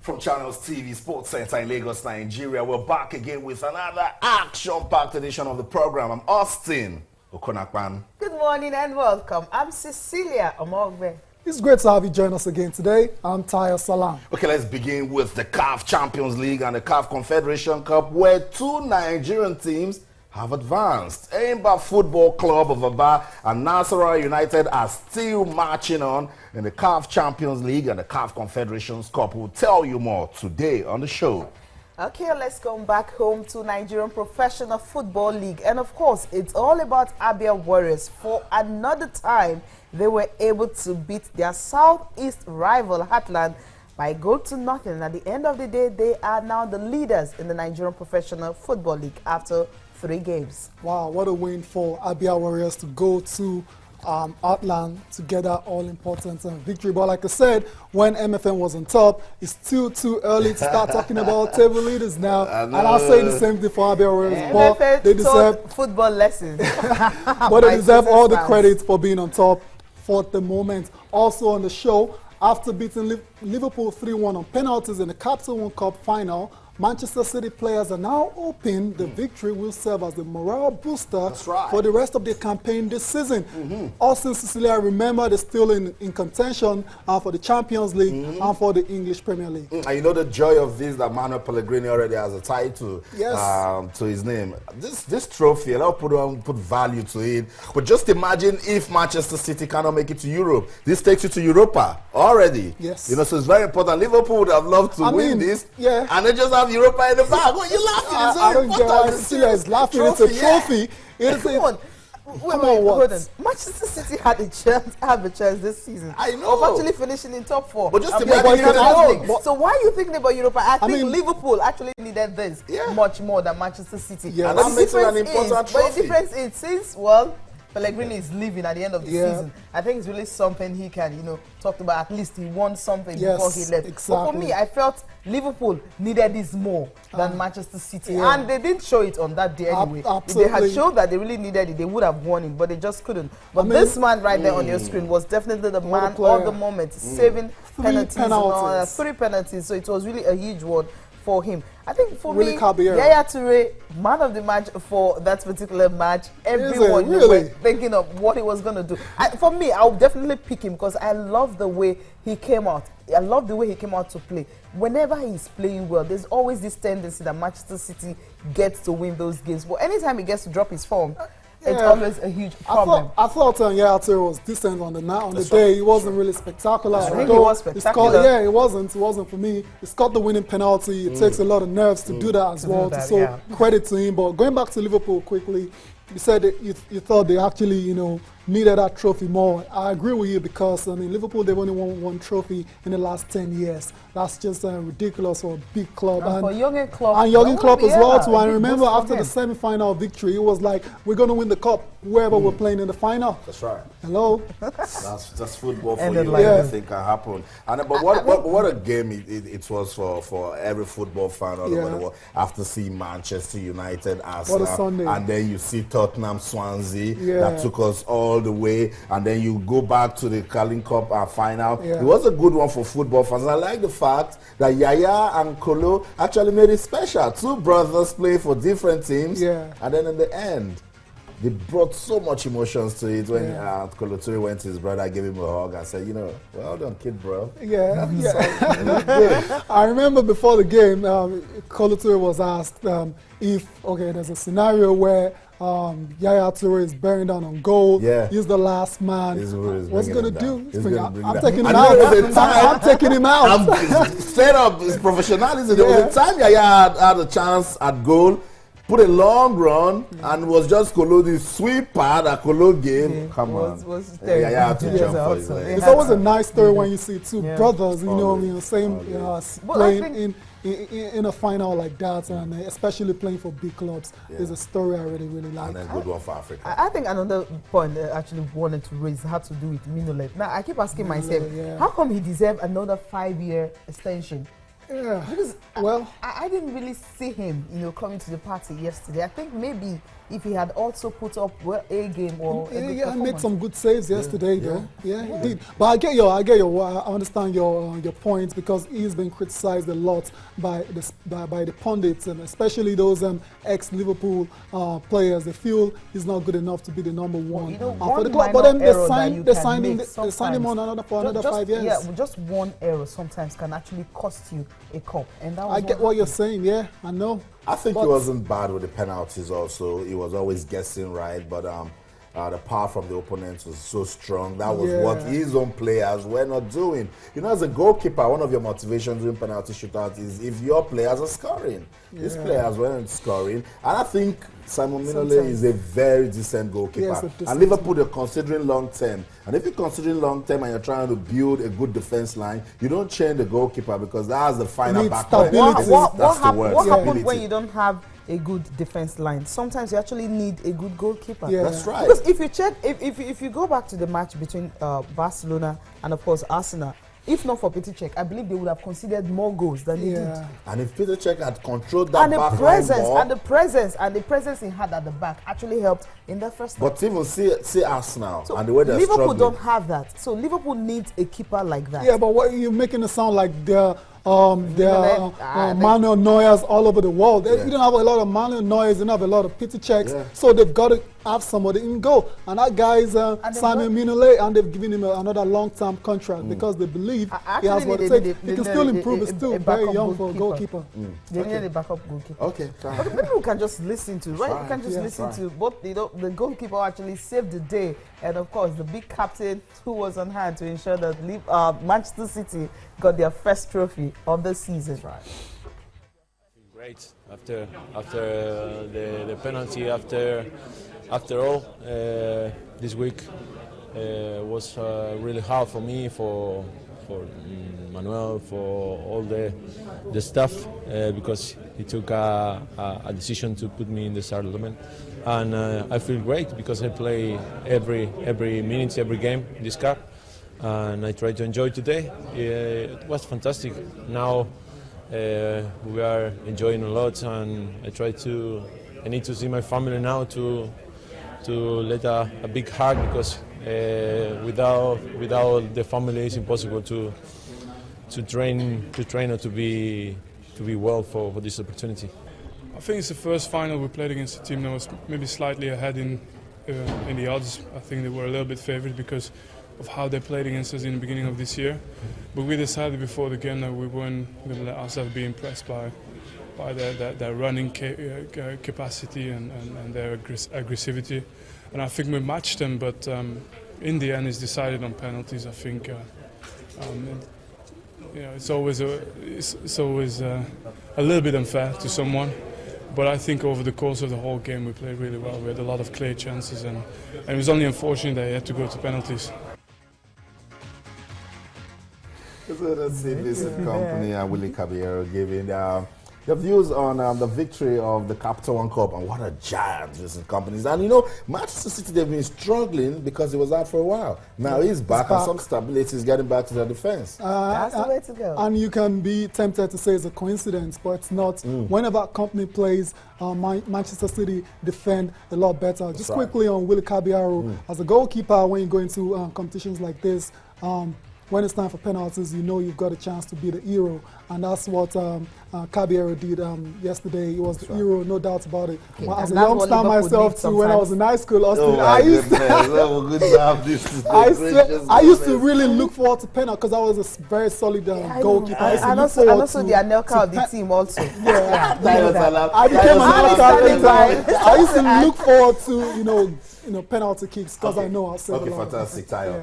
From Channels TV Sports Center in Lagos, Nigeria, we're back again with another action-packed edition of the program. I'm Austin Okonakwan. Good morning and welcome. I'm Cecilia Omogbe. It's great to have you join us again today. I'm Tayo Salam. Okay, let's begin with the CAF Champions League and the CAF Confederation Cup, where two Nigerian teams have advanced. Aimba Football Club of Aba and Nasarawa United are still marching on in the CAF Champions League and the CAF Confederations Cup. We'll tell you more today on the show. Okay, let's come back home to Nigerian Professional Football League. And of course, it's all about Abia Warriors. For another time, they were able to beat their Southeast rival, Heartland, by a goal to nothing. And at the end of the day, they are now the leaders in the Nigerian Professional Football League after 3 games. Wow, what a win for Abia Warriors to go to Heartland to get that all-important victory. But like I said, when MFM was on top, it's still too early to start talking about table leaders now. And I'll say the same thing for Abia Warriors. But they deserve football lessons. But they deserve all the credit for being on top for the moment. Also on the show, after beating Liverpool 3-1 on penalties in the Capital One Cup final, Manchester City players are now hoping the victory will serve as the morale booster for the rest of their campaign this season. Also, Cecilia, remember they're still in contention for the Champions League and for the English Premier League. And you know the joy of this, that Manuel Pellegrini already has a title to his name. This trophy, I'll put value to it. But just imagine if Manchester City cannot make it to Europe. This takes you to Europa already. Yes. You know, so it's very important. Liverpool would have loved to win this. Yeah. And they just have Europa in the bag. What are you laughing? I don't get why Cecilia is laughing. It's a trophy. Come on. Hold on. Manchester City had a chance this season. I know. Of actually finishing in top 4. But just imagine. So why are you thinking about Europa? I think Liverpool actually needed this much more than Manchester City. Yeah, and that makes it an important trophy. But the difference is, since, Pellegrini is leaving at the end of the season, I think it's really something he can, talk about. At least he won something before he left. Exactly. But for me, I felt Liverpool needed this more than Manchester City. And they didn't show it on that day anyway. If they had showed that they really needed it, they would have won it, but they just couldn't. But this man right there on your screen was definitely the man of the moment, saving penalties. 3 penalties. So it was really a huge one for him. I think for me, Yaya Toure, man of the match for that particular match. Everyone was thinking of what he was going to do. For me, I'll definitely pick him because I love the way he came out. I love the way he came out to play. Whenever he's playing well, there's always this tendency that Manchester City gets to win those games. But anytime he gets to drop his form, it's always a huge problem. I thought Yaya Toure was decent on the day. He wasn't really spectacular. I think he was spectacular. It wasn't for me. He scored the winning penalty. It takes a lot of nerves to do that as well. So credit to him. But going back to Liverpool quickly, you said that you thought they actually, needed that trophy more. I agree with you because, Liverpool, they've only won 1 trophy in the last 10 years. That's just ridiculous for a big club. And for Jurgen Klopp. And Jurgen Klopp as well, too. I remember after the semi-final victory, it was like, we're going to win the cup, whoever we're playing in the final. That's right. Hello? That's football for you. Anything can happen. But what a game it was for every football fan all over the world. After seeing Manchester United, Arsenal, and then you see Tottenham, Swansea, that took us all the way, and then you go back to the Carling Cup final. It was a good one for football fans. I like the fact that Yaya and Kolo actually made it special. 2 brothers play for different teams, and then in the end, they brought so much emotions to it when Kolo Toure went to his brother, gave him a hug, and said, well done, kid, bro. I remember before the game, Kolo Toure was asked if, there's a scenario where Yaya Toure is bearing down on goal. He's the last man. What's he going to do? I'm taking him out. I'm taking him out. Straight up, it's professionalism. There was a time Yaya had a chance at goal, put a long run, and was just Kolo, the sweep that Kolo gave. Come on. Yaya had to jump for it. It's always a nice story when you see 2 brothers, same playing in a final like that, and especially playing for big clubs. Is a story I really like. And a good one for Africa. I think another point I actually wanted to raise had to do with Mignolet. Now, I keep asking myself, how come he deserved another 5-year extension? Yeah. Because I didn't really see him, coming to the party yesterday. I think maybe if he had also put up a game or he made some good saves yesterday, though. Yeah, he did. But I understand your point, because he's been criticized a lot by the pundits, and especially those ex-Liverpool players. They feel he's not good enough to be the number one for the club. But then they signed him on for another 5 years. Yeah, just one error sometimes can actually cost you a cup, and that was I get what you're saying. Yeah, I know. I think he wasn't bad with the penalties also. He was always guessing right, but the power from the opponents was so strong. That was what his own players were not doing. You know, as a goalkeeper, one of your motivations during penalty shootout is if your players are scoring. These players weren't scoring. And I think Simon Mignolet is a very decent goalkeeper. And Liverpool are considering long term. And if you're considering long term and you're trying to build a good defense line, you don't change the goalkeeper, because that's the final backup. What happens when you don't have a good defense line? Sometimes you actually need a good goalkeeper. That's right. Because if you check, if you go back to the match between Barcelona and of course Arsenal, if not for Petr Cech, I believe they would have conceded more goals than they did. And if Petr Cech had controlled that back ball, and the presence he had at the back actually helped in that first half. But even see Arsenal and the way they're Liverpool struggling. don't have that. So Liverpool needs a keeper like that. Yeah, but what you're making it sound like there are Manuel Neuers all over the world. You don't have a lot of Manuel Neuers, you don't have a lot of Petr Cechs, so they've got to have somebody in goal. And that guy is Simon Mignolet, and they've given him another long-term contract because they believe he has what it takes. He can still improve. He's still very young for a goalkeeper. They need a backup goalkeeper. Okay, but maybe we can just listen to, right? We can just listen to both. The goalkeeper actually saved the day, and of course the big captain who was on hand to ensure that Manchester City got their first trophy of the season. Right. Great after the penalty, after all this week was really hard for me, for Manuel, for all the staff, because he took a decision to put me in the start element, and I feel great because I play every minute, every game in this cup, and I try to enjoy today. It was fantastic. Now we are enjoying a lot, and I need to see my family now to let a big hug, because without the family it's impossible to train or to be well for this opportunity. I think it's the first final we played against a team that was maybe slightly ahead in the odds. I think they were a little bit favoured because of how they played against us in the beginning of this year. But we decided before the game that we weren't going to let ourselves be impressed by their running capacity and their aggressivity. And I think we matched them, but in the end it's decided on penalties. I think it's always a little bit unfair to someone. But I think over the course of the whole game we played really well. We had a lot of clear chances, and it was only unfortunate that he had to go to penalties. So that's Vincent Company and Willie Caballero giving the views on the victory of the Capital One Cup, and what a giant Vincent Company is. And you know, Manchester City, they've been struggling because he was out for a while. Now he's back, and some stability is getting back to their defense. That's the way to go. And you can be tempted to say it's a coincidence, but it's not. Whenever Company plays, Manchester City defend a lot better. Just quickly on Willie Caballero, as a goalkeeper, when you go into competitions like this, when it's time for penalties, you know you've got a chance to be the hero, and that's what Caballero did yesterday. He was the hero, no doubt about it. Okay. Well, as a youngster myself too, when I was in high school, I used to really look forward to penalty because I was a very solid goalkeeper. And also the Anelka of the team also. I became an Anelka. I used to look forward to penalty kicks because I know I'll save a lot. Okay, fantastic, Tayo.